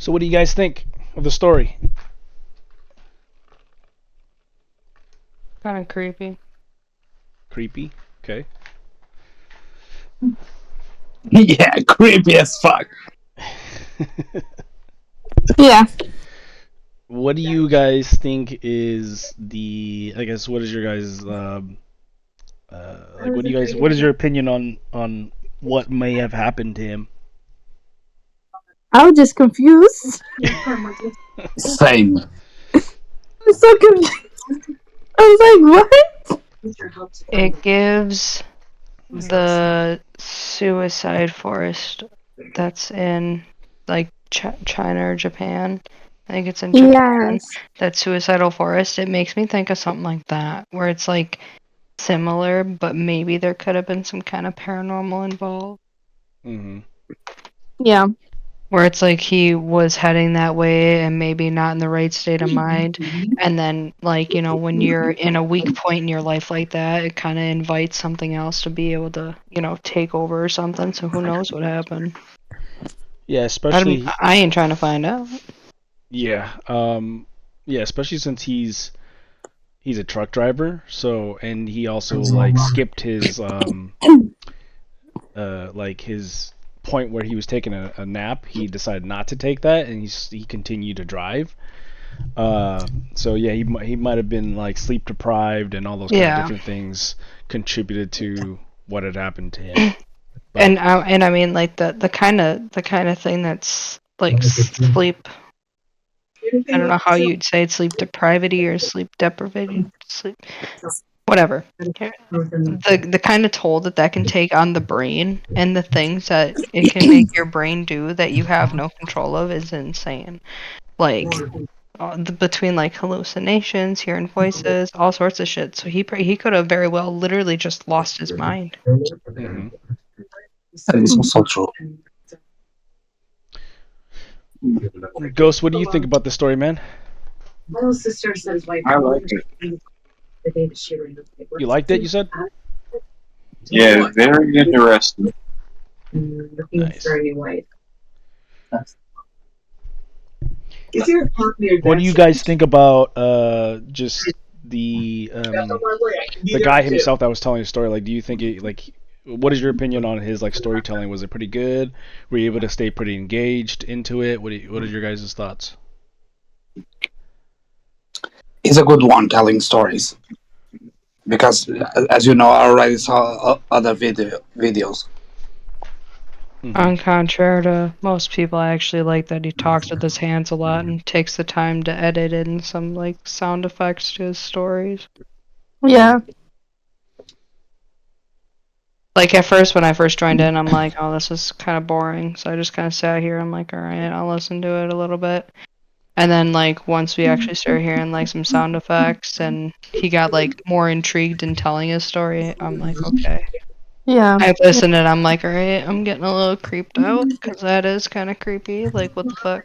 So what do you guys think of the story? Kind of creepy. Creepy. Okay. Yeah, creepy as fuck. Yeah. What do you guys think is I guess what is your guys like? What do you guys? What is your opinion on what may have happened to him? I was just confused. Same. I was so confused. I was like, what? It gives the suicide forest that's in like China or Japan. I think it's in Japan. Yes. That suicidal forest. It makes me think of something like that, where it's like similar, but maybe there could have been some kind of paranormal involved. Mm-hmm. Yeah. Where it's like he was heading that way and maybe not in the right state of mind. And then, like, you know, when you're in a weak point in your life like that, it kind of invites something else to be able to, you know, take over or something. So who knows what happened? Yeah, especially I ain't trying to find out. yeah, yeah, especially since he's a truck driver. So and he also like skipped his like his point where he was taking a nap. He decided not to take that, and he continued to drive. So yeah, he might have been like sleep deprived, and all those kind of Yeah. different things contributed to what had happened to him. But, And I mean, like the kind of thing that's like sleep. I don't know how you'd say it, sleep deprivity or sleep deprivation, sleep, whatever. The kind of toll that can take on the brain and the things that it can make your brain do that you have no control of is insane. Like between like hallucinations, hearing voices, all sorts of shit. So he could have very well literally just lost his mind. mm-hmm. That is also true. Ghost, what do you think about the story, man? Little sister says wife. I like it. The day that she ran away. You liked it? You said. Yeah, very interesting. Looking Nice. for a new wife. Is there a park near What do you guys think about just the guy himself that was telling the story? Like, do you think it like? What is your opinion on his like storytelling? Was it pretty good? Were you able to stay pretty engaged into it? What are your guys' thoughts? He's a good one telling stories. Because, as you know, I already saw other videos. Mm-hmm. On contrary to most people, I actually like that he talks with his hands a lot and takes the time to edit in some like sound effects to his stories. Yeah. Like at first, when I first joined in, I'm like, oh, this is kind of boring. So I just kind of sat here. I'm like, all right, I'll listen to it a little bit. And then like once we actually started hearing like some sound effects and he got like more intrigued in telling his story, I'm like, okay. Yeah. I listened and I'm like, all right, I'm getting a little creeped out because that is kind of creepy. Like, what the fuck?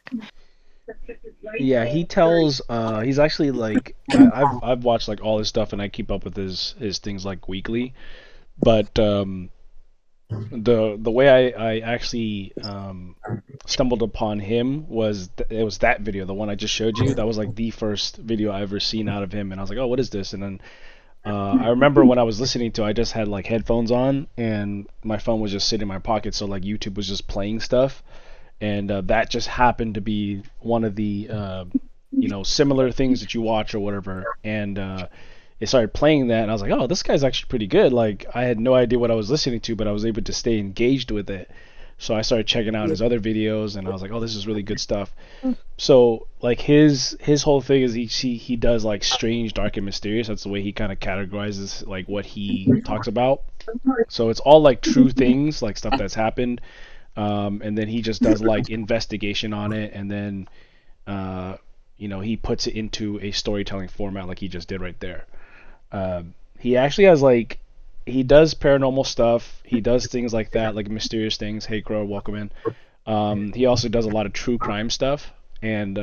Yeah, he tells. He's actually like I've watched like all his stuff and I keep up with his things like weekly, but the way I actually stumbled upon him was it was that video, the one I just showed you. That was like the first video I ever seen out of him, and I was like, oh, what is this? And then I remember when I was listening to, I just had like headphones on and my phone was just sitting in my pocket, so like YouTube was just playing stuff, and that just happened to be one of the similar things that you watch or whatever, and it started playing that, and I was like, oh, this guy's actually pretty good. Like I had no idea what I was listening to, but I was able to stay engaged with it. So I started checking out his other videos, and I was like, oh, this is really good stuff. So like his whole thing is he does like strange, dark, and mysterious. That's the way he kind of categorizes like what he talks about. So it's all like true things, like stuff that's happened, and then he just does like investigation on it, and then he puts it into a storytelling format like he just did right there. He actually has like he does paranormal stuff. He does things like that, like mysterious things. Hey, Crow, welcome in. He also does a lot of true crime stuff, and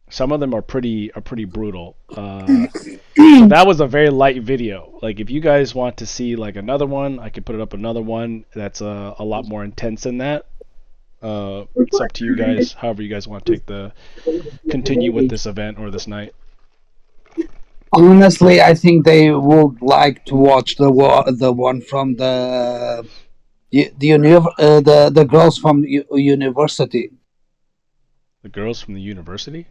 some of them are pretty brutal. So that was a very light video. Like if you guys want to see like another one, I could put it up another one that's a lot more intense than that. It's up to you guys. However, you guys want to continue with this event or this night. Honestly, I think they would like to watch the one from the girls from university. The girls from the university.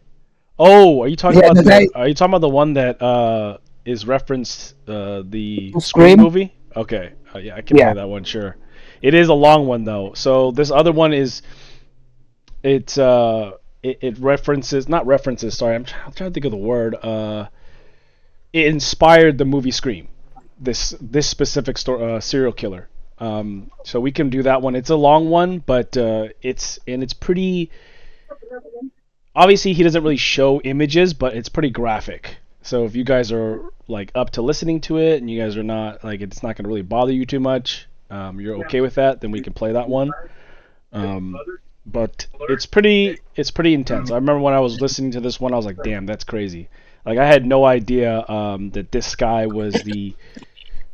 Oh, are you talking Yeah, about the guy Are you talking about the one that is referenced the Scream Scream. movie? Okay, yeah, I can play Yeah. that one. Sure. It is a long one though. So this other one is it references, not references. Sorry, I'm trying to think of the word. It inspired the movie Scream. This specific serial killer. So we can do that one. It's a long one, but it's pretty. Obviously, he doesn't really show images, but it's pretty graphic. So if you guys are like up to listening to it, and you guys are not like, it's not gonna really bother you too much, you're okay with that, then we can play that one. But it's pretty intense. I remember when I was listening to this one, I was like, damn, that's crazy. Like, I had no idea that this guy was the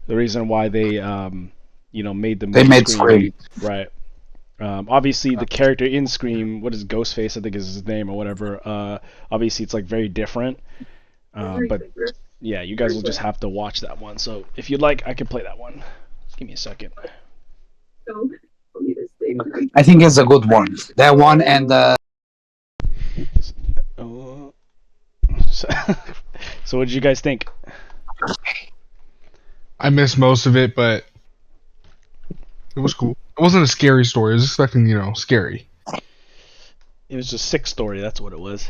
reason why they made the movie They made Scream. Right. Obviously, the character in Scream, what is Ghostface, I think is his name or whatever. Obviously, it's like very different. But yeah, you guys will just have to watch that one. So if you'd like, I can play that one. Give me a second. I think it's a good one. That one and So what did you guys think? I missed most of it, but it was cool. It wasn't a scary story. I was expecting, scary. It was just sick story. That's what it was.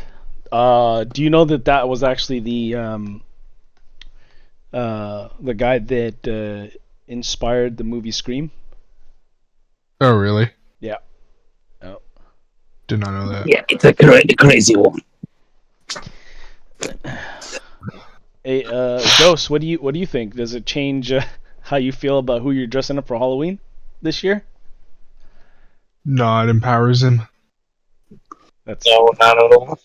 Do you know that was actually the guy that inspired the movie Scream? Oh, really? Yeah. Oh. Did not know that. yeah, it's a crazy one. Hey, Ghost, what do you think? Does it change how you feel about who you're dressing up for Halloween this year? No, it empowers him. That's No, not at all.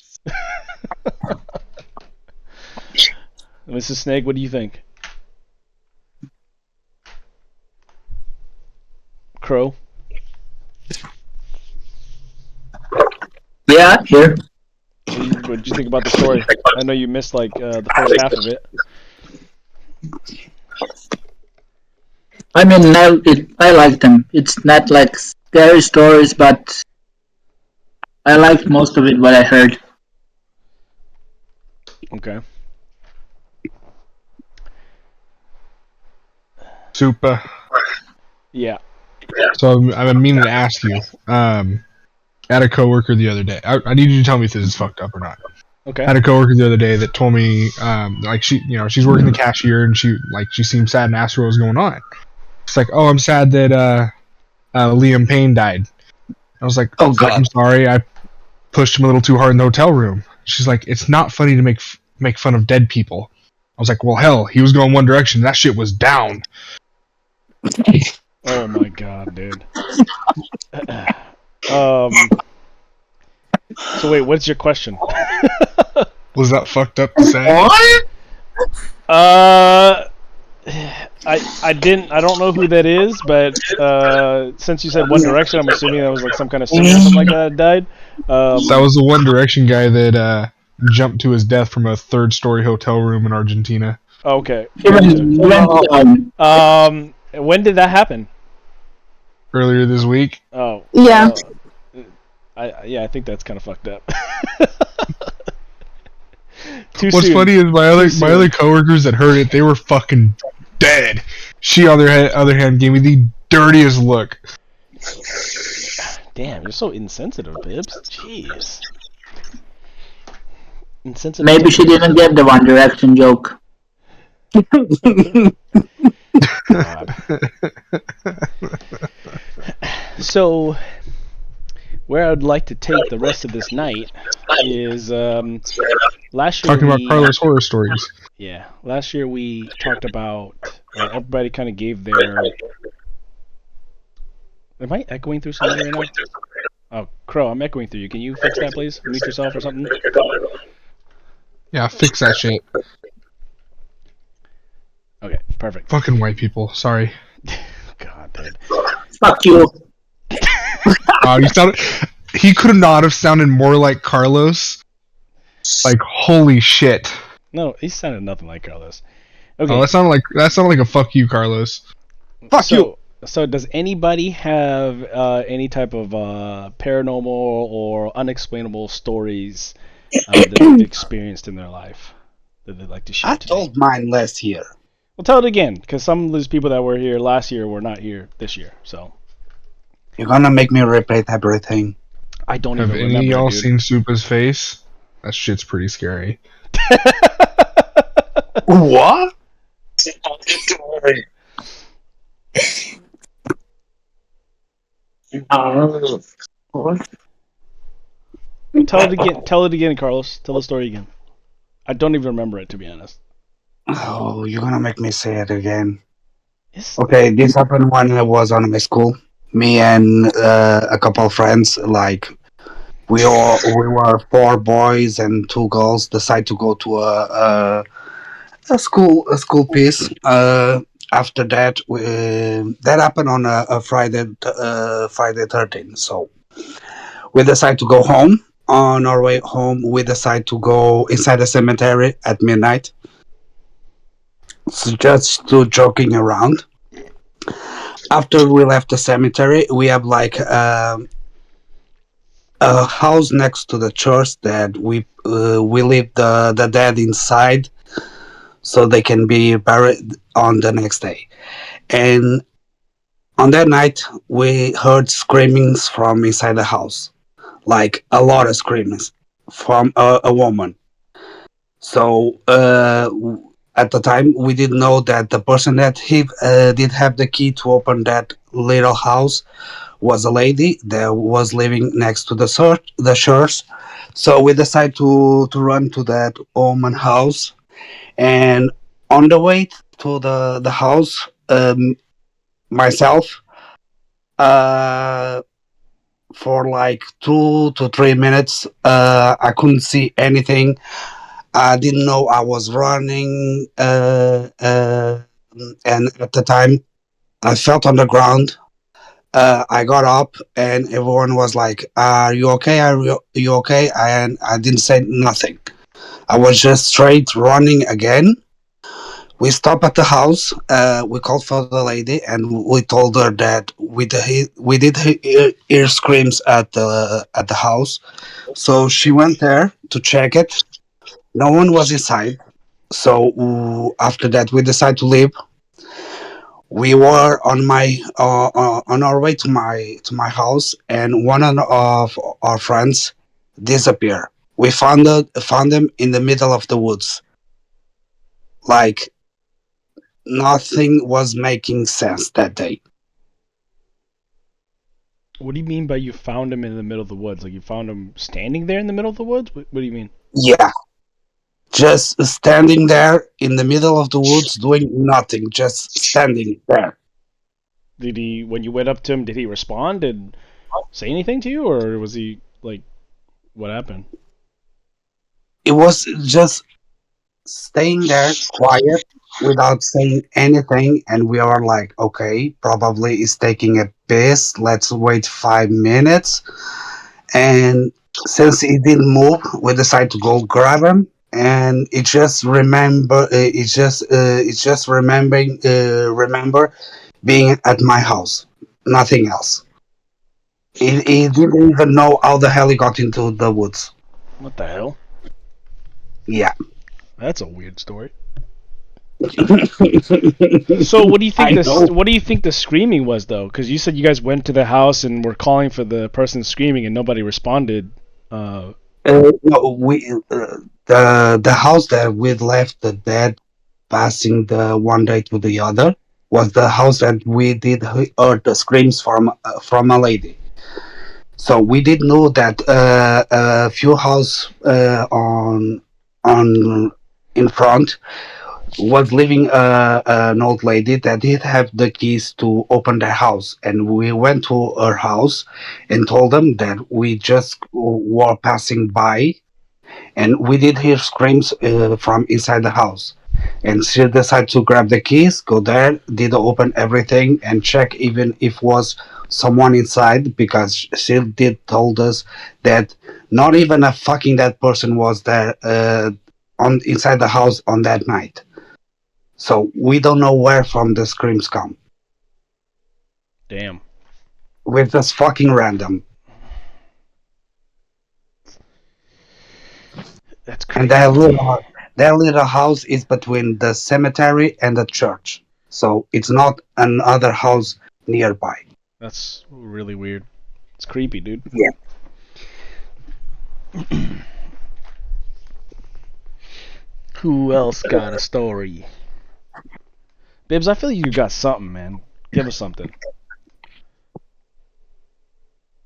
Mrs. Snake, what do you think? Crow? Yeah, here. What did you think about the story? I know you missed like the first half of it. I mean, I like them. It's not like scary stories, but I liked most of it, what I heard. Okay. Super. Yeah. So I've been meaning to ask you. I had a coworker the other day. I need you to tell me if this is fucked up or not. Okay. I had a coworker the other day that told me, like she's working the cashier and she seemed sad and asked her what was going on. It's like, oh, I'm sad that Liam Payne died. I was like, Oh, God. I'm sorry, I pushed him a little too hard in the hotel room. She's like, it's not funny to make fun of dead people. I was like, well, hell, he was going one direction. That shit was down. Oh my god, dude. So wait, what's your question? Was that fucked up to say? What? I don't know who that is, but since you said One Direction, I'm assuming that was like some kind of singer or something like that died. That was the One Direction guy that jumped to his death from a third-story hotel room in Argentina. Okay. He went down. When did that happen? Earlier this week. Oh. Yeah. I think that's kind of fucked up. Too What's soon. funny is my soon. other coworkers that heard it, they were fucking dead. She, on the other hand, gave me the dirtiest look. Damn, you're so insensitive, Bibbs. Jeez. Insensitive. Maybe she didn't get the One Direction joke. God. So, where I'd like to take the rest of this night is last year. Talking about Carlos horror stories. Yeah, last year we talked about everybody kind of gave their. Am I echoing through something right now? Oh, Crow, I'm echoing through you. Can you fix that, please? Mute yourself or something. Yeah, fix that shit. Okay, perfect. Fucking white people. Sorry. God, dude. Fuck you. god, he could not have sounded more like Carlos. Like, holy shit. No, he sounded nothing like Carlos. Okay. Oh, that sounded like a fuck you, Carlos. Fuck you. So does anybody have any type of paranormal or unexplainable stories that they've experienced in their life that they'd like to share I today? told mine last year. Well, tell it again, because some of those people that were here last year were not here this year. So You're gonna make me repeat everything. I don't Have even any of remember. y'all Dude. seen Supa's face? That shit's pretty scary. What? Tell it again. Tell it again, Carlos. Tell the story again. I don't even remember it, to be honest. Oh, you're gonna make me say it again. Yes. Okay, this happened when I was on my school. Me and a couple of friends, like we were 4 boys and 2 girls, decide to go to a school piece. After that, that happened on a Friday 13th. So we decide to go home. On our way home, we decide to go inside the cemetery at midnight. So just to joking around. After we left the cemetery, we have like a house next to the church that we leave the dead inside, so they can be buried on the next day. And on that night, we heard screamings from inside the house, like a lot of screamings from a woman. So at the time, we didn't know that the person that did have the key to open that little house was a lady that was living next to the church. So we decided to run to that woman house, and on the way to the house, myself, for like 2 to 3 minutes, I couldn't see anything. I didn't know I was running, and at the time, I felt on the ground. I got up, and everyone was like, "Are you okay? You okay?" And I didn't say nothing. I was just straight running again. We stopped at the house. We called for the lady, and we told her that we did hear screams at the house. So she went there to check it. No one was inside. So after that, we decided to leave. We were on our way to my house, and one of our friends disappeared. We found them in the middle of the woods. Like nothing was making sense that day. What do you mean by you found him in the middle of the woods? Like you found him standing there in the middle of the woods? What do you mean? Yeah, just standing there in the middle of the woods doing nothing, just standing there. Did he, when you went up to him, did he respond and say anything to you, or was he like, what happened? It was just staying there quiet without saying anything, and we are like, okay, probably he's taking a piss, let's wait 5 minutes. And since he didn't move, we decided to go grab him, and it's just remember being at my house, nothing else. He didn't even know how the hell he got into the woods. What the hell? Yeah. That's a weird story. So what do you think what do you think the screaming was, though? Because you said you guys went to the house and were calling for the person screaming and nobody responded. No, we the house that we left the dead passing the one day to the other was the house that we did heard the screams from a lady. So we did know that a few houses on in front was living an old lady that did have the keys to open the house, and we went to her house and told them that we just were passing by, and we did hear screams from inside the house. And she decided to grab the keys, go there, did open everything, and check even if was someone inside because she did told us that not even a fucking dead person was there on inside the house on that night. So we don't know where from the screams come. Damn. We're just fucking random. That's crazy. And that little house is between the cemetery and the church. So it's not another house nearby. That's really weird. It's creepy, dude. Yeah. Who else got a story? Bibbs, I feel like you got something, man. Give us something.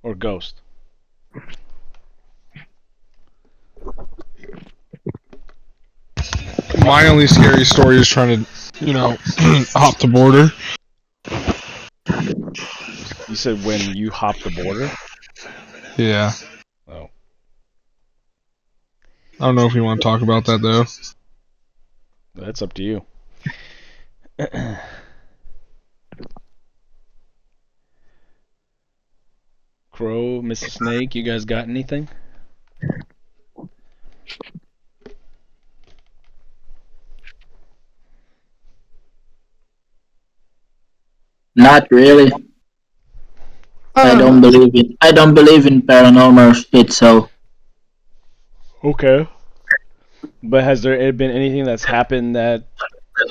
Or Ghost. My only scary story is trying to, hop the border. You said when you hopped the border? Yeah. Oh. I don't know if you want to talk about that though. That's up to you. Crow, Mrs. Snake, you guys got anything? Not really. I don't believe in paranormal shit, so Okay. But has there been anything that's happened that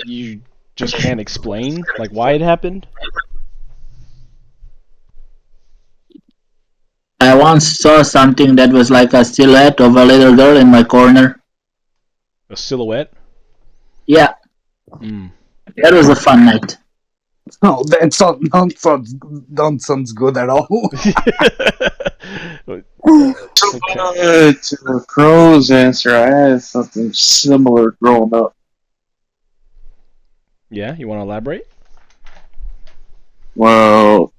you just can't explain? Like why it happened? I once saw something that was like a silhouette of a little girl in my corner. A silhouette? Yeah, Mm. that was a fun night. No, that don't sound good at all. To Crow's answer, I had something similar growing up. Yeah, you want to elaborate? Well,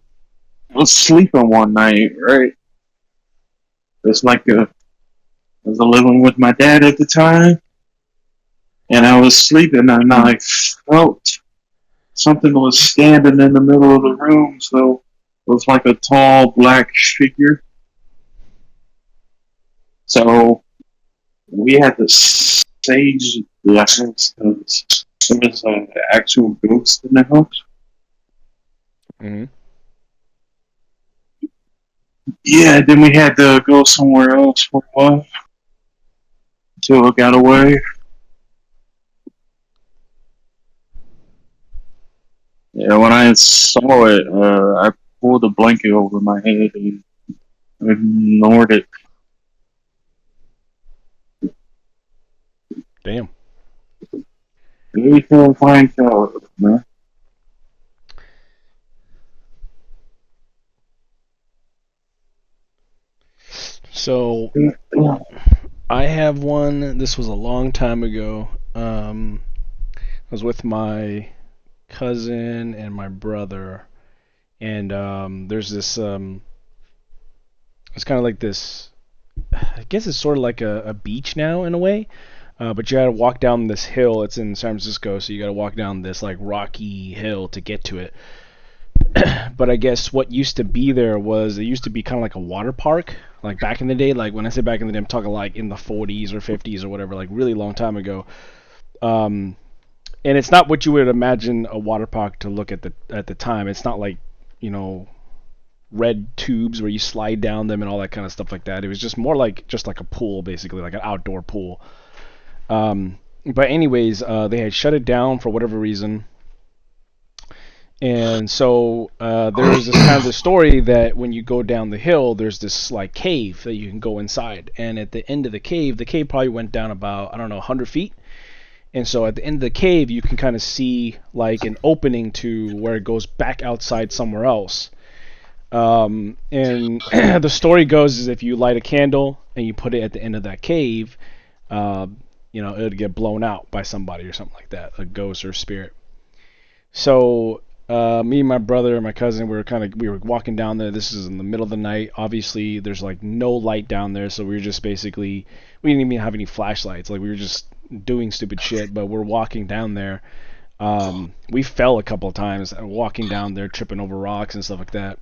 I was sleeping one night, right? It's like I was living with my dad at the time, and I was sleeping, and I felt something was standing in the middle of the room, so it was like a tall black figure. So we had to sage the house because there was an actual ghost in the house. Mm-hmm. Yeah, then we had to go somewhere else for a while until it got away. Yeah, when I saw it, I pulled a blanket over my head and ignored it. Damn. Very terrifying fellow, man. So I have one. This was a long time ago. I was with my cousin and my brother, and there's this. It's kind of like this. I guess it's sort of like a beach now in a way, but you got to walk down this hill. It's in San Francisco, so you got to walk down this like rocky hill to get to it. But I guess what used to be there was it used to be kind of like a water park, like back in the day. Like when I say back in the day, I'm talking like in the 40s or 50s or whatever, like really long time ago. And it's not what you would imagine a water park to look at the time. It's not like, red tubes where you slide down them and all that kind of stuff like that. It was just more like a pool, basically, like an outdoor pool. But anyways, they had shut it down for whatever reason. And so there's this kind of the story that when you go down the hill, there's this like cave that you can go inside. And at the end of the cave probably went down about, 100 feet. And so at the end of the cave, you can kind of see like an opening to where it goes back outside somewhere else. And the story goes is if you light a candle and you put it at the end of that cave, it would get blown out by somebody or something like that, a ghost or spirit. So me and my brother and my cousin, we were walking down there. This is in the middle of the night. Obviously, there's like no light down there, so we were just basically, we didn't even have any flashlights. Like we were just doing stupid shit, but we're walking down there. We fell a couple of times walking down there, tripping over rocks and stuff like that.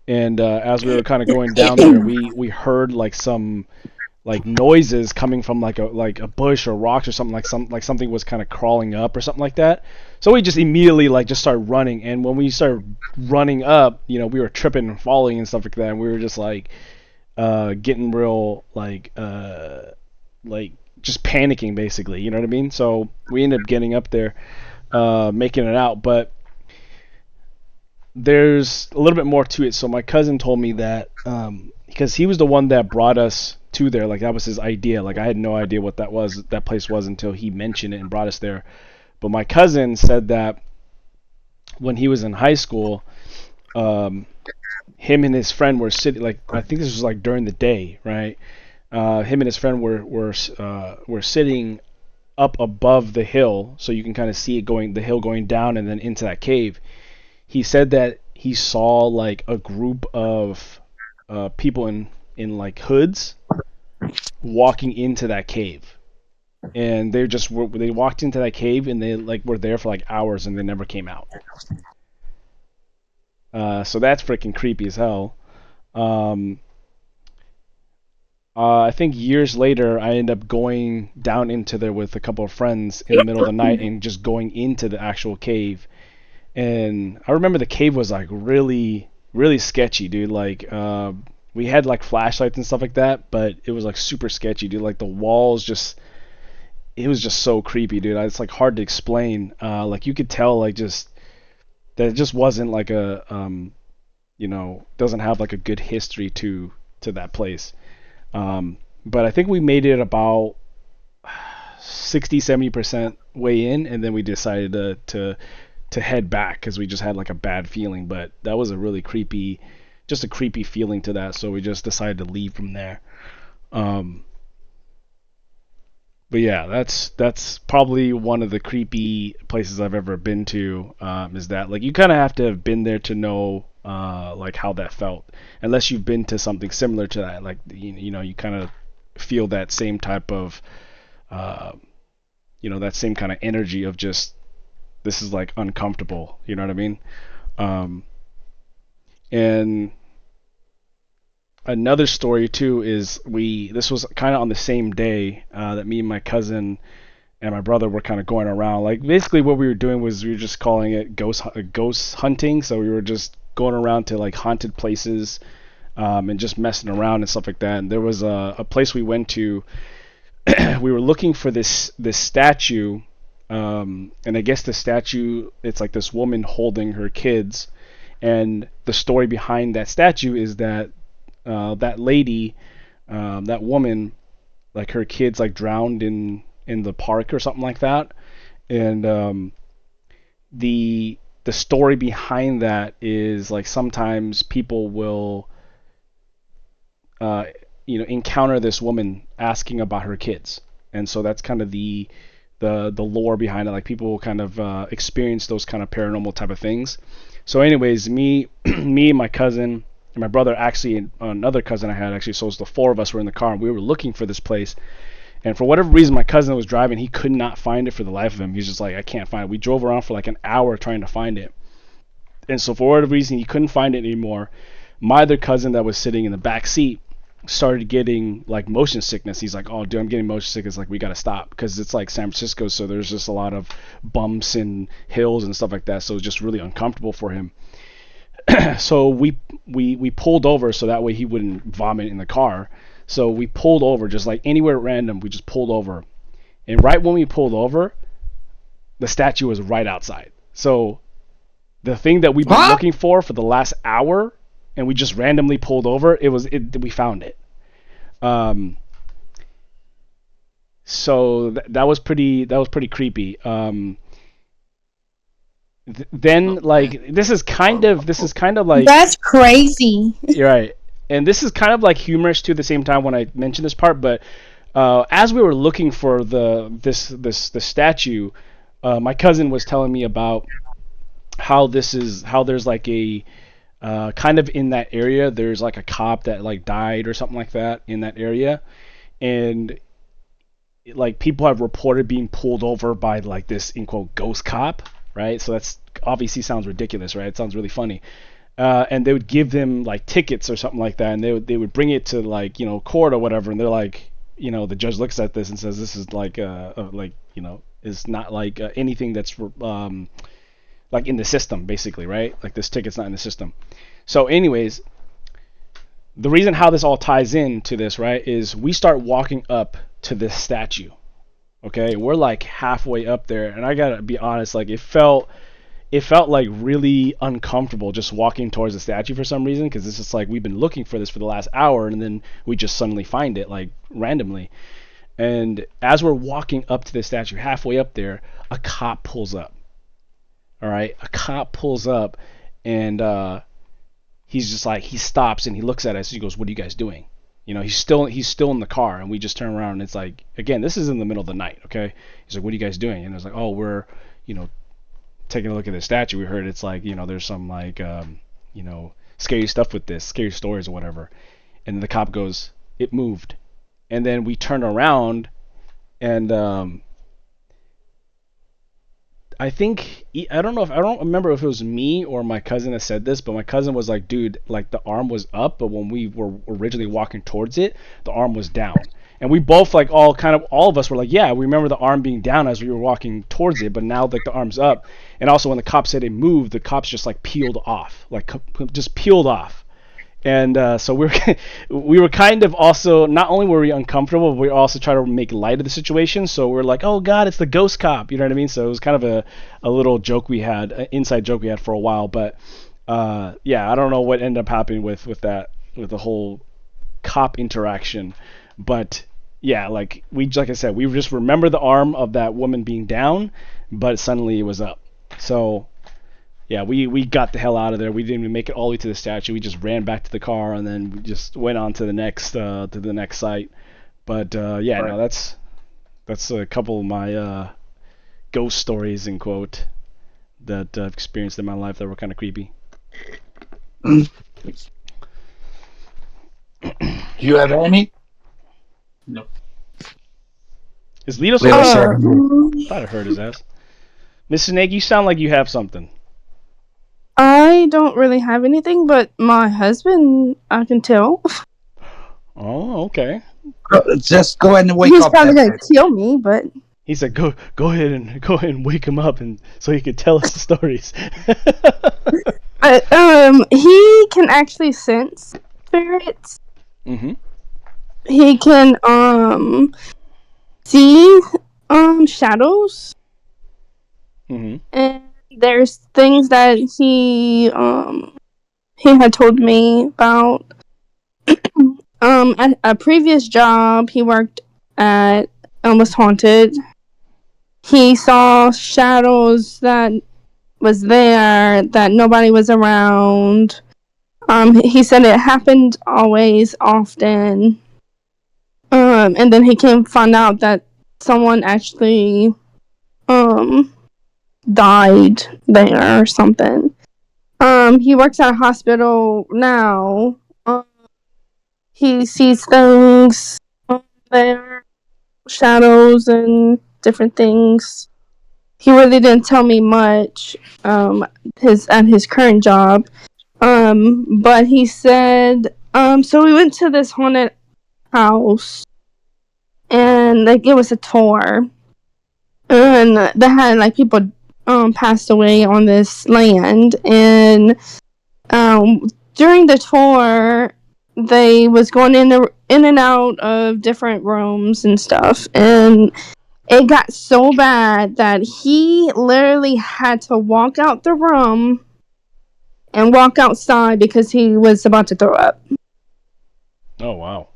And as we were kind of going down there, we heard like some like noises coming from like a bush or rocks or something, like something was kind of crawling up or something like that. So we just immediately like just started running, and when we started running up, you know, we were tripping and falling and stuff like that, and we were just like getting real like just panicking basically, you know what I mean? So we ended up getting up there, making it out, but there's a little bit more to it. So my cousin told me that because he was the one that brought us to there, like that was his idea. Like I had no idea what that place was until he mentioned it and brought us there. But my cousin said that when he was in high school, him and his friend were sitting, like I think this was like during the day, right? Him and his friend were sitting up above the hill, so you can kind of see it the hill going down and then into that cave. He said that he saw like a group of people in like hoods walking into that cave, and they walked into that cave and they like were there for like hours and they never came out. So that's freaking creepy as hell. I think years later, I ended up going down into there with a couple of friends in the middle of the night and just going into the actual cave. And I remember the cave was like really, really sketchy, dude. Like, we had like flashlights and stuff like that, but it was like super sketchy, dude. Like the walls it was just so creepy, dude. It's like hard to explain. Like you could tell like just that it just wasn't like a, you know, doesn't have like a good history to that place. But I think we made it about 60-70% way in, and then we decided to head back because we just had like a bad feeling. But that was a really creepy, just a creepy feeling to that, so we just decided to leave from there. But yeah, that's probably one of the creepy places I've ever been to. Is that like you kind of have to have been there to know like how that felt, unless you've been to something similar to that. Like you know, you kind of feel that same type of you know, that same kind of energy of just this is like uncomfortable. You know what I mean? And another story too is this was kind of on the same day that me and my cousin and my brother were kind of going around. Like basically what we were doing was we were just calling it ghost hunting. So we were just going around to like haunted places and just messing around and stuff like that. And there was a place we went to. We were looking for this statue, and I guess the statue, it's like this woman holding her kids. And the story behind that statue is that that lady, that woman, like her kids like drowned in the park or something like that. And the story behind that is like sometimes people will you know, encounter this woman asking about her kids, and so that's kind of the lore behind it. Like people will kind of experience those kind of paranormal type of things. So anyways, me and my cousin and my brother, actually another cousin I had, actually, so it was the four of us were in the car and we were looking for this place. And for whatever reason, my cousin was driving, he could not find it for the life of him. He's just like, I can't find it. We drove around for like an hour trying to find it. And so for whatever reason, he couldn't find it anymore. My other cousin that was sitting in the back seat started getting like motion sickness. He's like, oh dude, I'm getting motion sickness, like we gotta stop, because it's like San Francisco, so there's just a lot of bumps and hills and stuff like that, so it's just really uncomfortable for him. So we pulled over so that way he wouldn't vomit in the car. So we pulled over just like anywhere random, we just pulled over, and right when we pulled over, the statue was right outside. So the thing that we've been looking for the last hour, and we just randomly pulled over, we found it. So that was pretty creepy. Then like this is kind of like, that's crazy. you're right, and this is kind of like humorous too at the same time when I mention this part. But as we were looking for the statue, my cousin was telling me about how there's like a kind of in that area, there's like a cop that like died or something like that in that area, and like people have reported being pulled over by like this in quote ghost cop, right? So that's obviously sounds ridiculous, right? It sounds really funny. and they would give them like tickets or something like that, and they would bring it to like court or whatever, and they're like the judge looks at this and says this is like is not like anything that's like in the system basically, right? Like this ticket's not in the system. So anyways, the reason how this all ties into this, right, is we start walking up to this statue. Okay, we're like halfway up there, and I gotta be honest, like it felt like really uncomfortable just walking towards the statue for some reason, because it's just like we've been looking for this for the last hour, and then we just suddenly find it like randomly. And as we're walking up to the statue, halfway up there, a cop pulls up. All right, a cop pulls up, and he's just like, he stops and he looks at us. He goes, "What are you guys doing?" He's still in the car, and we just turn around, and it's like, again, this is in the middle of the night, okay? He's like, "What are you guys doing?" And it's like, "Oh, we're, taking a look at the statue. We heard it's like, there's some like, scary stuff with this, scary stories or whatever." And the cop goes, "It moved." And then we turn around, and I don't remember if it was me or my cousin that said this, but my cousin was like, "Dude, like the arm was up, but when we were originally walking towards it, the arm was down." And we both like all of us were like, "Yeah, we remember the arm being down as we were walking towards it, but now like the arm's up." And also when the cop said it moved, the cops just like peeled off. And so we were kind of also, not only were we uncomfortable, but we also try to make light of the situation. So we're like, "Oh God, it's the ghost cop," you know what I mean? So it was kind of a little joke we had, an inside joke we had for a while. But yeah, I don't know what ended up happening with the whole cop interaction. But yeah, like I said, we just remember the arm of that woman being down, but suddenly it was up. So yeah, we got the hell out of there. We didn't even make it all the way to the statue. We just ran back to the car, and then we just went on to the next site. But yeah, Right. no, that's a couple of my ghost stories in quote that I've experienced in my life that were kind of creepy. Do you have any? Is Lito Lito still said- there? Thought I heard his ass. Miss Snake, you sound like you have something. I don't really have anything, but my husband, I can tell. Oh, okay. Just go ahead and wake He's up. probably that gonna kill me, but He said, "Go ahead and wake him up, and so he could tell us the stories." he can actually sense spirits. Mm-hmm. He can see shadows, Mm-hmm. and there's things that he had told me about. At a previous job he worked at was haunted. He saw shadows that was there that nobody was around. He said it happened always often. And then he found out that someone actually died there or something. He works at a hospital now. He sees things there, shadows and different things. He really didn't tell me much at his current job. But he said so we went to this haunted house, and like it was a tour, and they had like people passed away on this land, and during the tour they was going in and out of different rooms and stuff, and it got so bad that he literally had to walk out the room and walk outside because he was about to throw up. Oh wow.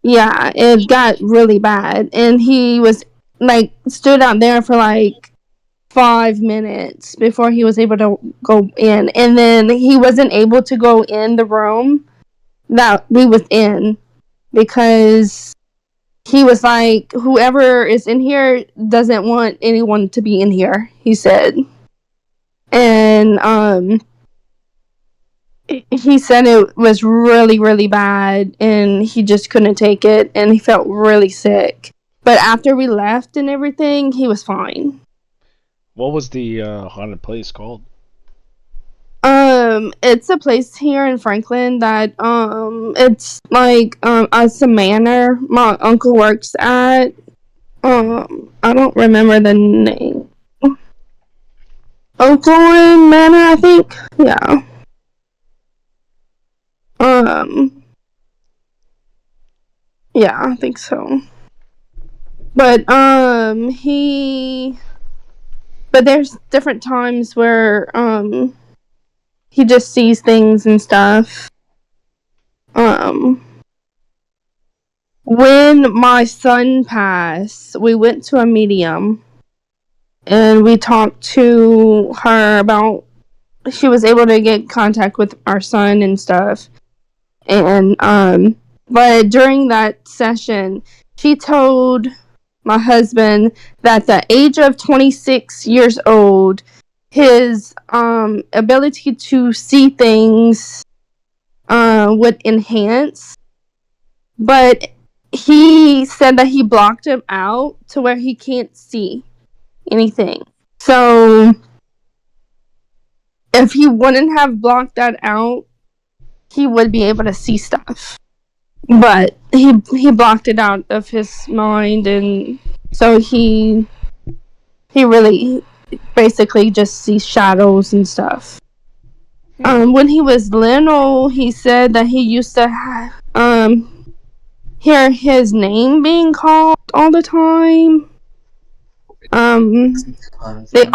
Yeah, it got really bad, and he was like stood out there for like 5 minutes before he was able to go in, and then he wasn't able to go in the room that we was in because he was like, whoever is in here doesn't want anyone to be in here, he said. And he said it was really, really bad, and he just couldn't take it, and he felt really sick. But after we left and everything, he was fine. What was the haunted place called? It's a place here in Franklin that it's like it's a manor my uncle works at. I don't remember the name. Oakland Manor, I think. Yeah. Yeah, I think so. But but there's different times where he just sees things and stuff. When my son passed, we went to a medium and we talked to her about she was able to get contact with our son and stuff. And but during that session, she told my husband that the age of 26 years old, his ability to see things would enhance, but he said that he blocked him out to where he can't see anything. So if he wouldn't have blocked that out, he would be able to see stuff. But he blocked it out of his mind, and so he really basically just sees shadows and stuff. When he was little, he said that he used to hear his name being called all the time. He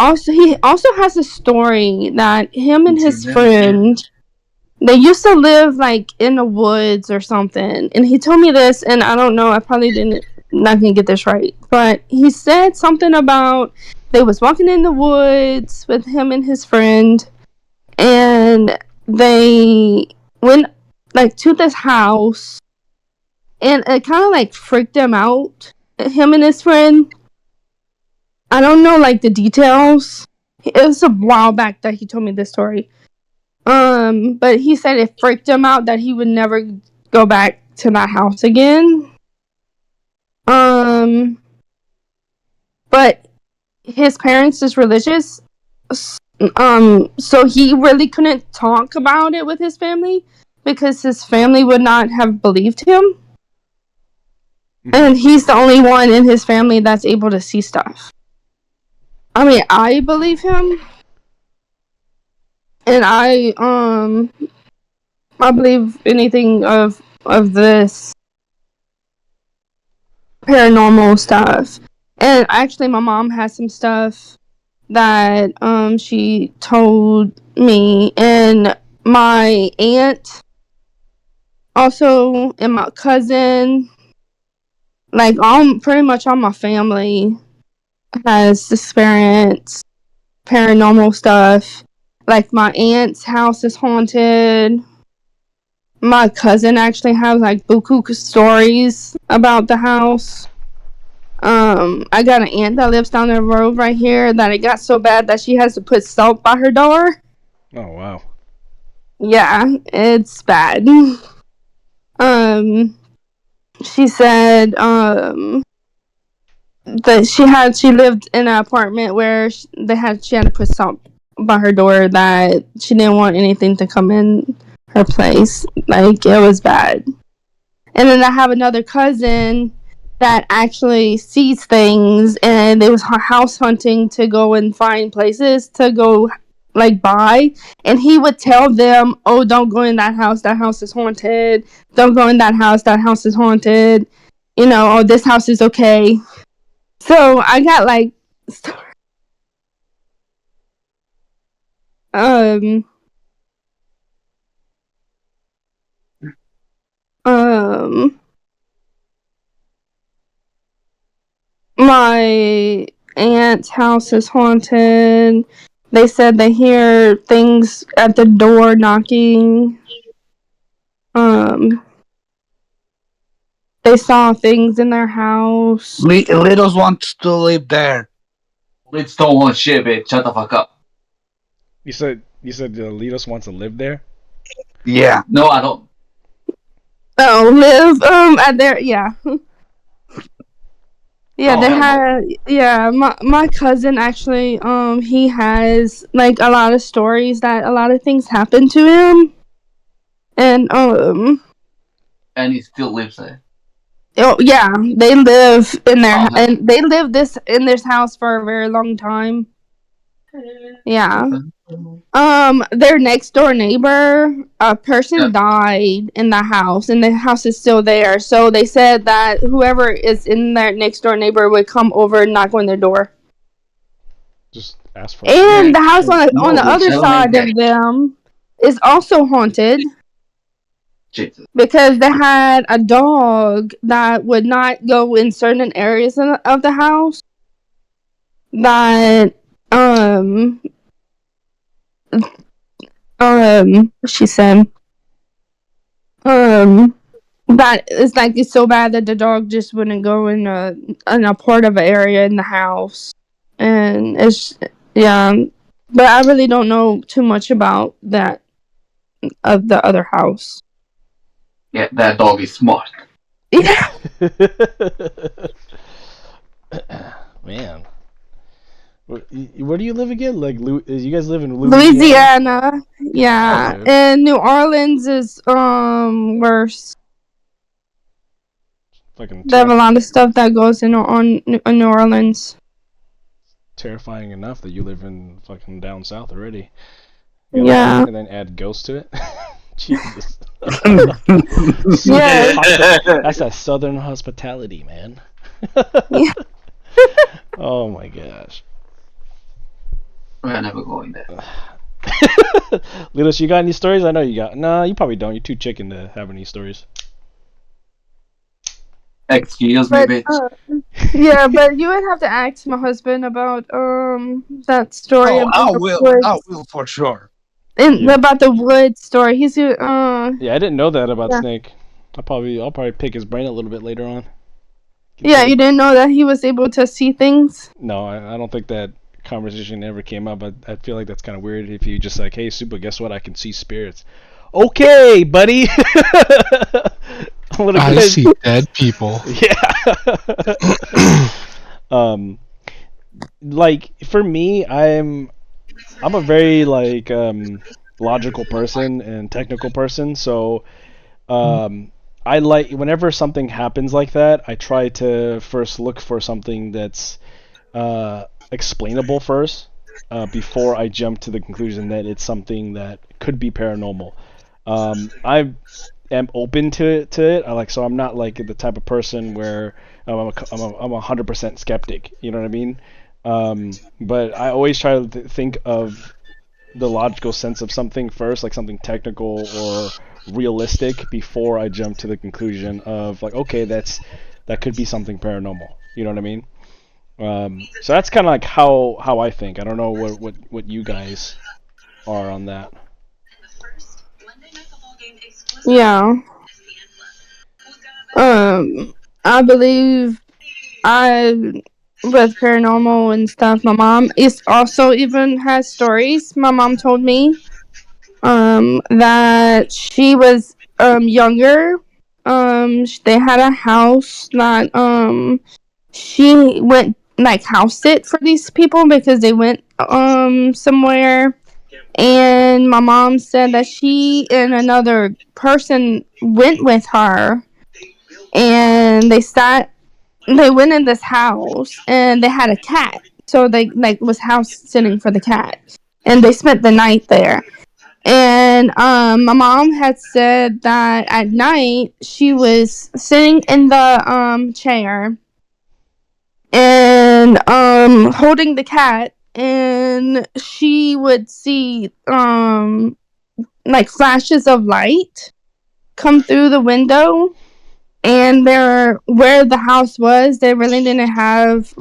also has a story that him and his friend, they used to live like in the woods or something. And he told me this, and I don't know, I probably not gonna get this right, but he said something about they was walking in the woods with him and his friend, and they went like to this house, and it kind of like freaked him out, him and his friend. I don't know like the details. It was a while back that he told me this story. But he said it freaked him out that he would never go back to that house again. But his parents is religious. So he really couldn't talk about it with his family because his family would not have believed him. And he's the only one in his family that's able to see stuff. I mean, I believe him. And I believe anything of this paranormal stuff. And actually, my mom has some stuff that she told me, and my aunt also, and my cousin, like pretty much all my family has experienced paranormal stuff. Like my aunt's house is haunted. My cousin actually has like buku stories about the house. I got an aunt that lives down the road right here that it got so bad that she has to put salt by her door. Oh wow. Yeah, it's bad. She said that she lived in an apartment where she had to put salt by her door, that she didn't want anything to come in her place. Like, it was bad. And then I have another cousin that actually sees things, and they was house hunting to go and find places to go like buy, and he would tell them, oh, don't go in that house is haunted, don't go in that house is haunted, you know, oh, this house is okay. So I got like my aunt's house is haunted. They said they hear things at the door knocking. They saw things in their house. Littles wants to live there. Lids don't want shit, bitch. Shut the fuck up. You said Litos wants to live there? Yeah. No, I don't. Oh, live at there, yeah. Yeah, Oh, they hell no. had. Yeah, my cousin actually. He has like a lot of stories that a lot of things happened to him, and And he still lives there. oh yeah, they live in their Oh, hell. and they live this in this house for a very long time. Yeah. Their next door neighbor, a person Yeah. died in the house, and the house is still there. So they said that whoever is in their next door neighbor would come over and knock on their door. Just ask for And the house on No, the other tell me side that. of them is also haunted Jesus. because they had a dog that would not go in certain areas of the house. That she said that it's like it's so bad that the dog just wouldn't go in a part of an area in the house, and it's yeah. But I really don't know too much about that of the other house. Yeah, that dog is smart. Yeah. Man. Where do you live again? Like, you guys live in Louisiana, yeah, Okay. and New Orleans is worse. Fucking They have a lot of stuff that goes in New Orleans. terrifying enough that you live in fucking down south already. Yeah. And then add ghosts to it. Jesus. Yeah. That's that southern hospitality, man. Yeah. Oh my gosh. We're never going there. Lilos, you got any stories? I know you got. Nah, you probably don't. You're too chicken to have any stories. Excuse me, But bitch. yeah, but you would have to ask my husband about that story Oh, about I the will. woods. I will for sure. And Yeah. about the wood story. He's Yeah, I didn't know that about yeah. Snake. I'll probably pick his brain a little bit later on. Yeah, you didn't know that he was able to see things? No, I don't think that conversation ever came up. But I feel like that's kind of weird if you just like, hey, Super, guess what? I can see spirits. Okay, buddy. I see dead people. Yeah. Like for me, I'm a very like logical person and technical person, so I like whenever something happens like that, I try to first look for something that's explainable first before I jump to the conclusion that it's something that could be paranormal. I am open to it. So I'm not like the type of person where I'm a 100% skeptic. You know what I mean? But I always try to think of the logical sense of something first, like something technical or realistic, before I jump to the conclusion of like, okay, that could be something paranormal. You know what I mean? So that's kind of like how I think. I don't know what you guys are on that. Yeah. I believe with paranormal and stuff. My mom is also even has stories. My mom told me that she was younger. They had a house that she went like house sit for these people because they went somewhere, and my mom said that she and another person went with her, and they went in this house, and they had a cat, so they like was house sitting for the cat, and they spent the night there. And my mom had said that at night she was sitting in the chair and holding the cat, and she would see like flashes of light come through the window. And where the house was, they really didn't have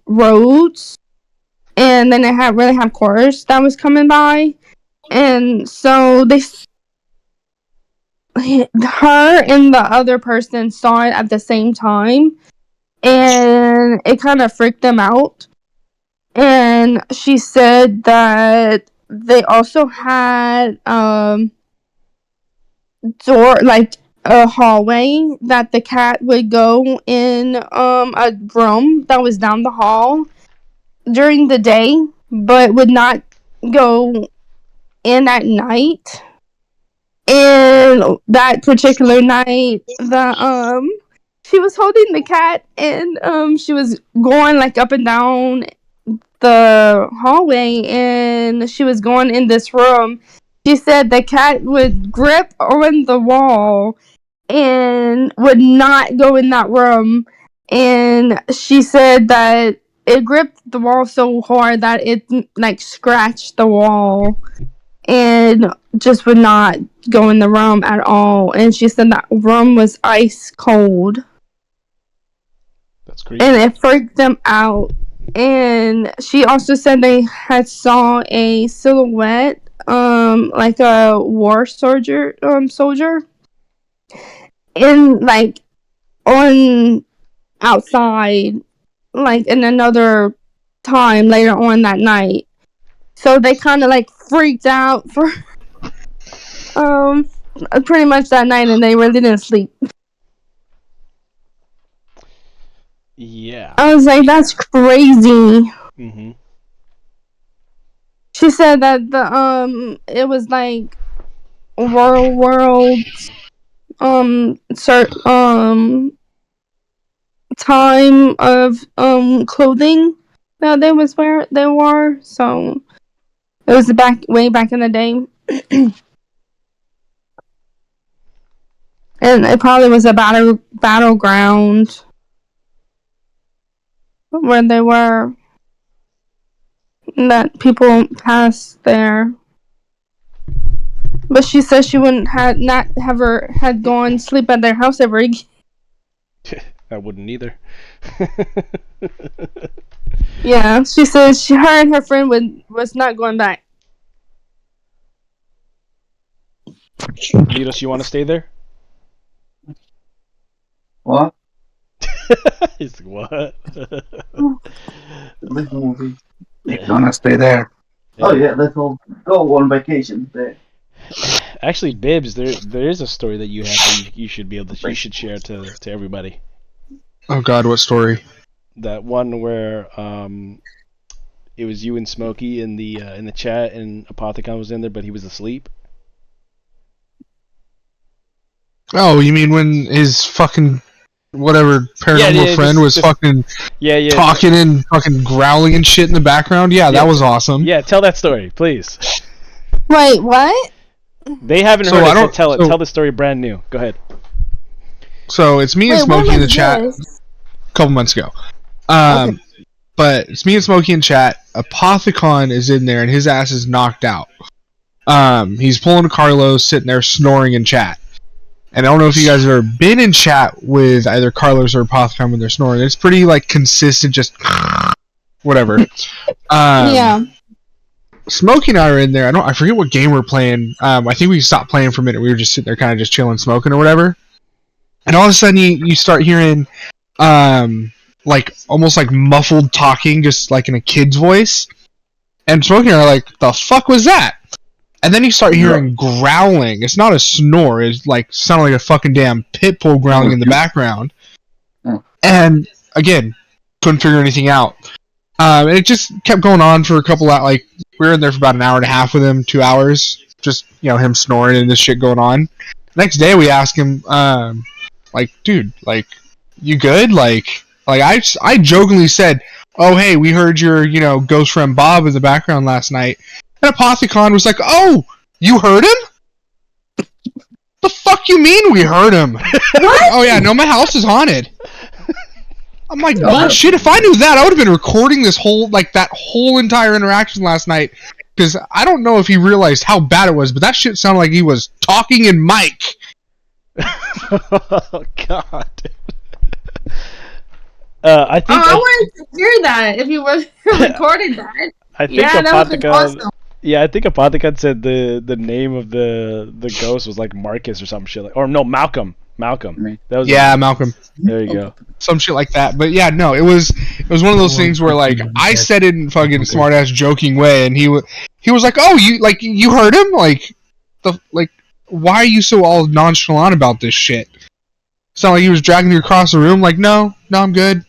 roads, and then they really have cars that was coming by, and so her and the other person saw it at the same time, and it kind of freaked them out. And she said that they also had door, like a hallway that the cat would go in a room that was down the hall during the day, but would not go in at night. And that particular night, she was holding the cat, and she was going like up and down the hallway, and she was going in this room. She said the cat would grip on the wall and would not go in that room. And she said that it gripped the wall so hard that it like scratched the wall and just would not go in the room at all. And she said that room was ice cold. That's creepy. And it freaked them out. And she also said they had saw a silhouette, like a war soldier, in like on outside, like in another time later on that night. So they kind of like freaked out for pretty much that night, and they really didn't sleep. Yeah. I was like, that's crazy. Mm-hmm. She said that it was like world time of clothing that they wore, so it was way back in the day. And it probably was a battleground where they were, that people passed there. But she said she wouldn't had gone sleep at their house ever again. I wouldn't either. Yeah, she says her and her friend was not going back. Litos, you want to stay there? What? He's like, what? This movie. You're gonna stay there. Oh yeah, let's all go on vacation there. Actually, Bibbs, there is a story that you have that you should be able to, you should share to everybody. Oh God, what story? That one where it was you and Smokey in the chat, and Apothecon was in there, but he was asleep. Oh, you mean when his fucking whatever paranormal friend was fucking talking and fucking growling and shit in the background? Yeah, that was awesome. Yeah, tell that story, please. Wait, what? They haven't heard it, so tell it. Tell the story brand new. Go ahead. So it's me and Smokey in the chat a couple months ago. Okay. But it's me and Smokey in chat. Apothecon is in there and his ass is knocked out. He's pulling Carlos, sitting there snoring in chat. And I don't know if you guys have ever been in chat with either Carlos or Apothecon when they're snoring. It's pretty like consistent, just whatever. Yeah. Smokey and I are in there. I forget what game we're playing. I think we stopped playing for a minute. We were just sitting there, kind of just chilling, smoking or whatever. And all of a sudden, you start hearing, like almost like muffled talking, just like in a kid's voice. And Smokey and I are like, "The fuck was that?" And then you start hearing growling. It's not a snore. It's like sounded like a fucking damn pit bull growling in the background. And again, couldn't figure anything out. And it just kept going on for a couple of, like, we were in there for about an hour and a half with him, 2 hours. Just, him snoring and this shit going on. Next day we asked him, like, dude, like, you good? Like I jokingly said, oh, hey, we heard your, ghost friend Bob in the background last night. And Apothecon was like, oh, you heard him? The fuck you mean we heard him? What? Oh, yeah, no, my house is haunted. I'm like, shit, if I knew that, I would have been recording this whole, like, that whole entire interaction last night. Because I don't know if he realized how bad it was, but that shit sounded like he was talking in mic. Oh, God. I think. I wanted to hear that if you were recorded that. I think Apothecon. Awesome. Yeah, I think Apothecon said the name of the ghost was like Marcus or some shit, or no, Malcolm. Malcolm. That was Malcolm. There you go. Some shit like that. But yeah, no, it was one of those things where like I said it in fucking smart ass joking way, and he was like, "Oh, you heard him? Like why are you so all nonchalant about this shit? It's not like he was dragging you across the room. Like, no, I'm good.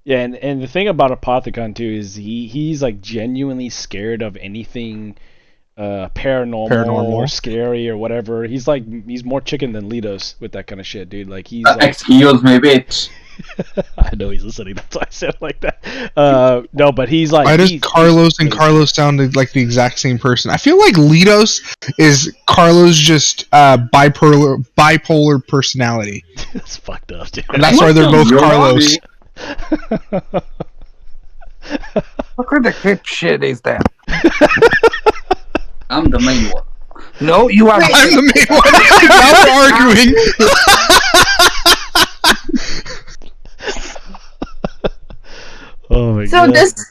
Yeah, and the thing about Apothicon too is he's like genuinely scared of anything paranormal or scary or whatever. He's more chicken than Litos with that kind of shit, dude. Like he's like, excuse me, bitch. I know he's listening. That's why I said it like that. No, but he's like. Why does Carlos and Carlos sound like the exact same person? I feel like Litos is Carlos just bipolar personality. That's fucked up, dude. And that's why they're both Carlos. What kind of crip shit is that? I'm the main one. No, you are. I'm the main one. Now we're arguing. Oh my So god. this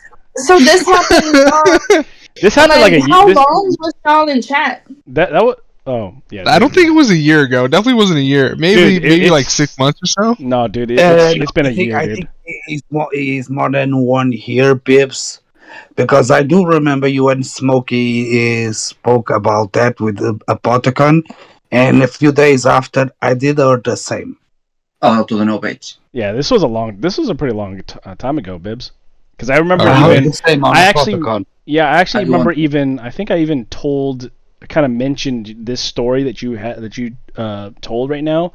happened. This happened like a how year. long was y'all in chat? That was. Oh yeah. I don't think it was a year ago. Definitely wasn't a year. Maybe Dude, maybe like 6 months or so. No, dude, it's been a year, I dude. think it's more than 1 year, Bibbs, because I do remember you and Smokey spoke about that with Apothicon, and a few days after, I did the same. Oh, to the no page. Yeah, this was a pretty long time ago, Bibbs. Because I remember The same on I actually Apothicon. remember I think I even kind of mentioned this story that you told right now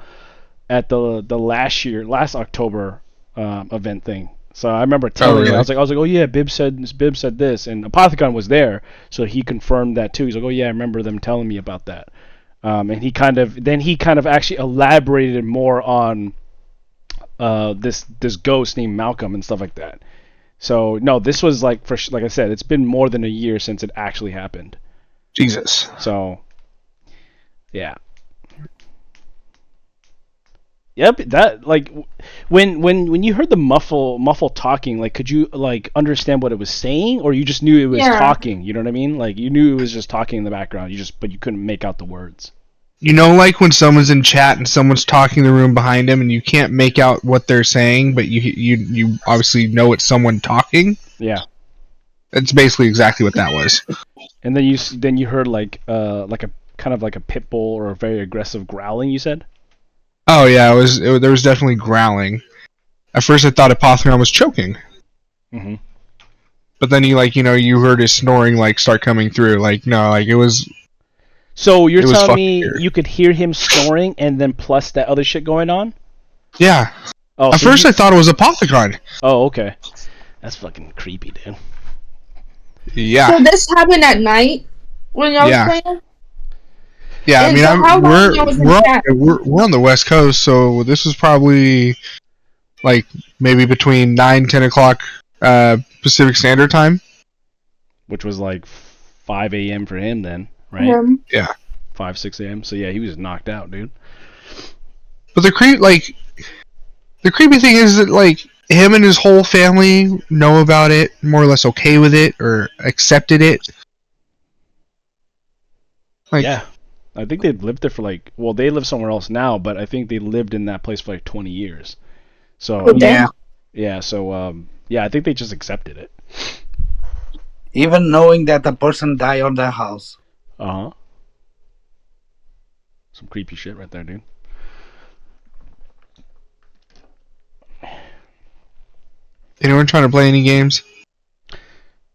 at the last October event thing. So I remember telling you, I was like, oh yeah, Bibbs said this, and Apothicon was there, so he confirmed that too. He's like, oh yeah, I remember them telling me about that. And he kind of actually elaborated more on this ghost named Malcolm and stuff like that. So no, this was like I said, it's been more than a year since it actually happened. Jesus. So yeah. Yep, that like when you heard the muffle talking, like could you like understand what it was saying, or you just knew it was talking? You know what I mean? Like you knew it was just talking in the background. But you couldn't make out the words. You know, like when someone's in chat and someone's talking in the room behind him, and you can't make out what they're saying, but you obviously know it's someone talking. Yeah. It's basically exactly what that was. And then you heard like a kind of like a pit bull or a very aggressive growling. You said. Oh yeah, there was definitely growling. At first I thought Apothicon was choking. Mm-hmm. But then you heard his snoring like start coming through. Like no, like it was. So you're telling me you could hear him snoring and then plus that other shit going on? Yeah. Oh, At first I thought it was Apothicon. Oh, okay. That's fucking creepy, dude. Yeah. So this happened at night when y'all was playing? Yeah, And I so mean, we're on the West Coast, so this was probably like maybe between 9-10 o'clock Pacific Standard Time, which was like 5 a.m. for him then, right? Yeah, 5-6 a.m. So yeah, he was knocked out, dude. But the creepy thing is that like him and his whole family know about it, more or less okay with it or accepted it. Like, yeah. I think they've lived there for they live somewhere else now, but I think they lived in that place for like 20 years. So yeah, so I think they just accepted it. Even knowing that the person died on their house. Uh-huh. Some creepy shit right there, dude. Anyone trying to play any games?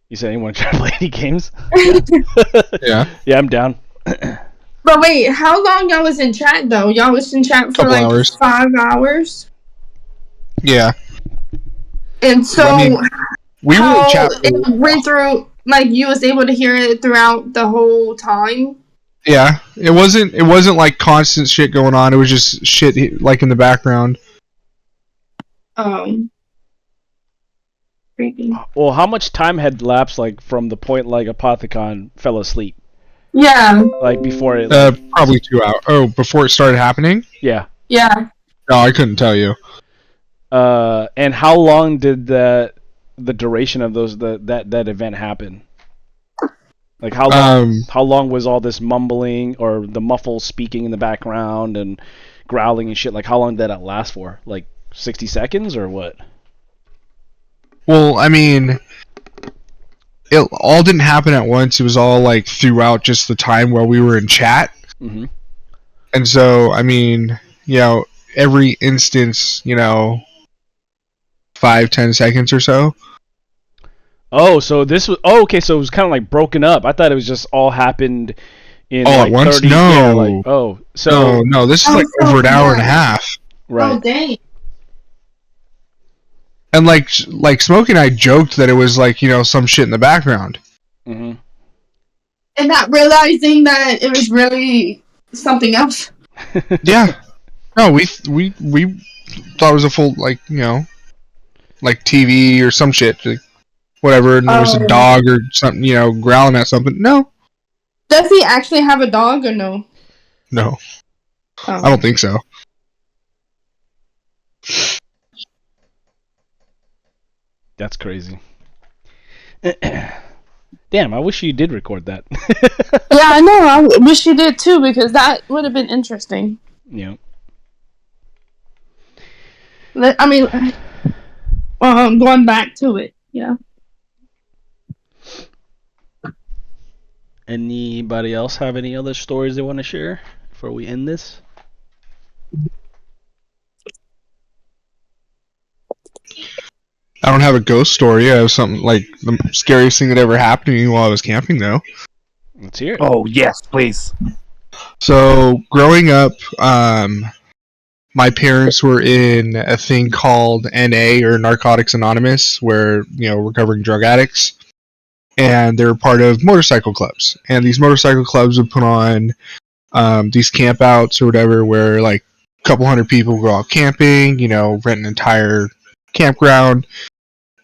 You said anyone trying to play any games? Yeah. Yeah, I'm down. But wait, how long y'all was in chat though? Y'all was in chat for Couple like hours. 5 hours? Yeah. And so we were in chat. it went through, like you was able to hear it throughout the whole time? Yeah, it wasn't like constant shit going on. It was just shit like in the background. Creepy. Well, how much time had lapsed like from the point like Apothicon fell asleep? Yeah. Like before it. Probably 2 hours. Oh, before it started happening? Yeah. Yeah. No, I couldn't tell you. And how long did the duration of that event happen? Like how long was all this mumbling or the muffled speaking in the background and growling and shit? Like how long did that last for? Like 60 seconds or what? Well, I mean, it all didn't happen at once. It was all like throughout just the time while we were in chat. Mm-hmm. And so, I mean, every instance, 5-10 seconds or so. Oh, so this was okay. So it was kind of like broken up. I thought it was just all happened in All like at once? 30. No. Yeah, so No, this is like over an hour and a half. right. Oh dang! And like Smokey and I joked that it was like some shit in the background. Mm-hmm. And not realizing that it was really something else. Yeah. No, we thought it was a full like TV or some shit, like, whatever, and there was a dog or something, growling at something. No. Does he actually have a dog or no? No. Oh. I don't think so. That's crazy. Damn, I wish you did record that. Yeah, I know. I wish you did too, because that would have been interesting. Yeah. I mean, going back to it, yeah. Anybody else have any other stories they want to share before we end this? I don't have a ghost story. I have something like the scariest thing that ever happened to me while I was camping, though. Let's hear it. Oh, yes, please. So, growing up, my parents were in a thing called NA, or Narcotics Anonymous, where, recovering drug addicts. And they're part of motorcycle clubs. And these motorcycle clubs would put on these campouts or whatever, where like a couple hundred people go out camping, rent an entire campground.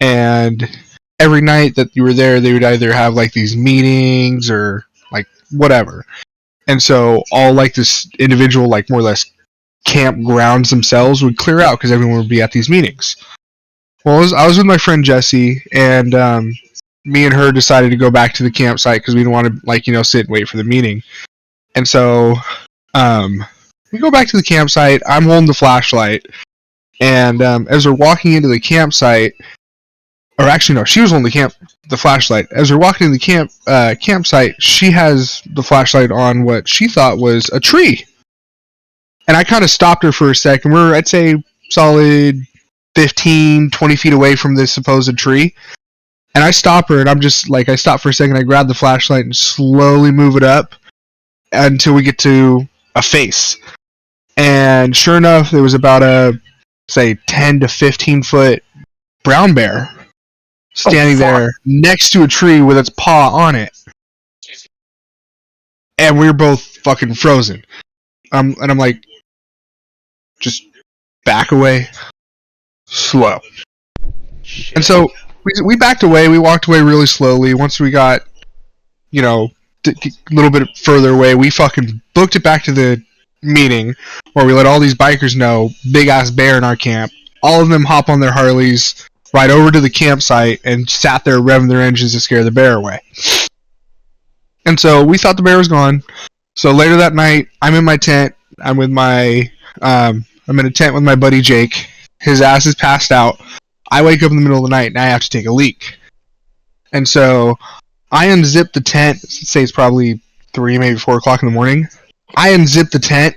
And every night that you were there, they would either have like these meetings or like whatever. And so all like this individual, like more or less campgrounds themselves would clear out because everyone would be at these meetings. Well, I was with my friend Jesse, and me and her decided to go back to the campsite because we didn't want to sit and wait for the meeting. And so we go back to the campsite. I'm holding the flashlight, and as we're walking into the campsite, or actually no, she was holding the flashlight. As we're walking into the campsite, she has the flashlight on what she thought was a tree. And I kind of stopped her for a second. We're, I'd say, solid 15, 20 feet away from this supposed tree. And I stop her, and I'm just like, I stop for a second, I grab the flashlight and slowly move it up until we get to a face. And sure enough, there was about a, say, 10 to 15 foot brown bear standing there next to a tree with its paw on it. And we were both fucking frozen. And I'm like, just back away, slow. Shit. And so we backed away. We walked away really slowly. Once we got, a little bit further away, we fucking booked it back to the meeting where we let all these bikers know, big ass bear in our camp. All of them hop on their Harleys, ride over to the campsite, and sat there revving their engines to scare the bear away. And so we thought the bear was gone. So later that night, I'm in my tent. I'm with my, I'm in a tent with my buddy Jake. His ass is passed out. I wake up in the middle of the night and I have to take a leak. And so I unzip the tent. Say it's probably 3, maybe 4 o'clock in the morning. I unzip the tent,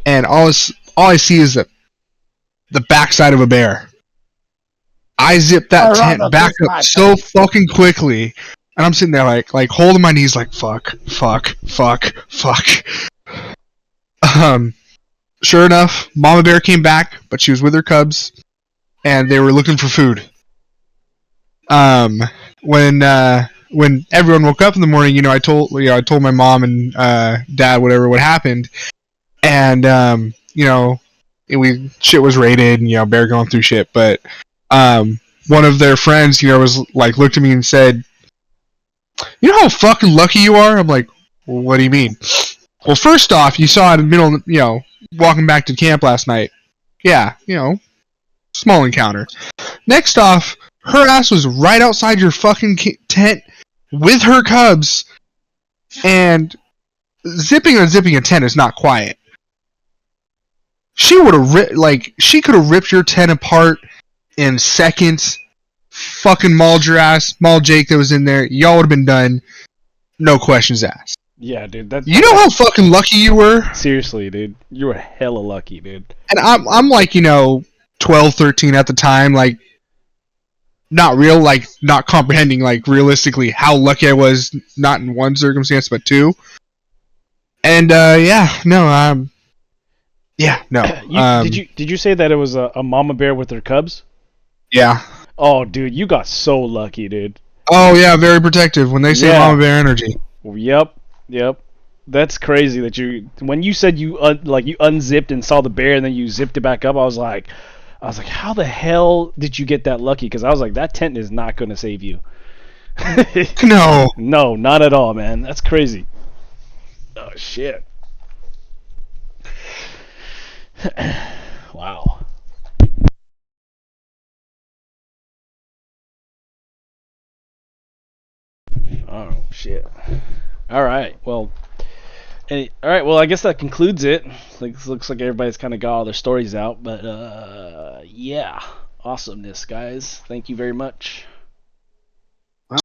and all I see is the backside of a bear. I zip that tent back up so fucking quickly, and I'm sitting there like holding my knees, like fuck. Sure enough, Mama Bear came back, but she was with her cubs, and they were looking for food. When everyone woke up in the morning, I told my mom and dad what happened, and shit was raided, and bear going through shit. But one of their friends, was like, looked at me and said, "You know how fucking lucky you are?" I'm like, well, "What do you mean?" Well, first off, you saw it in the middle, walking back to camp last night. Yeah, small encounter. Next off, her ass was right outside your fucking tent with her cubs, and zipping and unzipping a tent is not quiet. She would have she could have ripped your tent apart in seconds, fucking mauled your ass, mauled Jake that was in there. Y'all would have been done. No questions asked. Yeah, dude. That You know how fucking lucky you were? seriously, dude. You were hella lucky, dude. And I'm like, 12, 13 at the time, like, not comprehending, like, realistically how lucky I was, not in one circumstance, but two. And, no. Did you say that it was a mama bear with her cubs? Yeah. Oh, dude, you got so lucky, dude. Oh, yeah, very protective. When they say Yeah. mama bear energy. Yep. That's crazy that when you said you unzipped and saw the bear and then you zipped it back up, I was like, how the hell did you get that lucky? Because I was like, that tent is not going to save you. No. No, not at all, man. That's crazy. Oh, shit. Wow. Oh, shit. All right. Well, I guess that concludes it. Looks like everybody's kind of got all their stories out, but yeah. Awesomeness, guys. Thank you very much.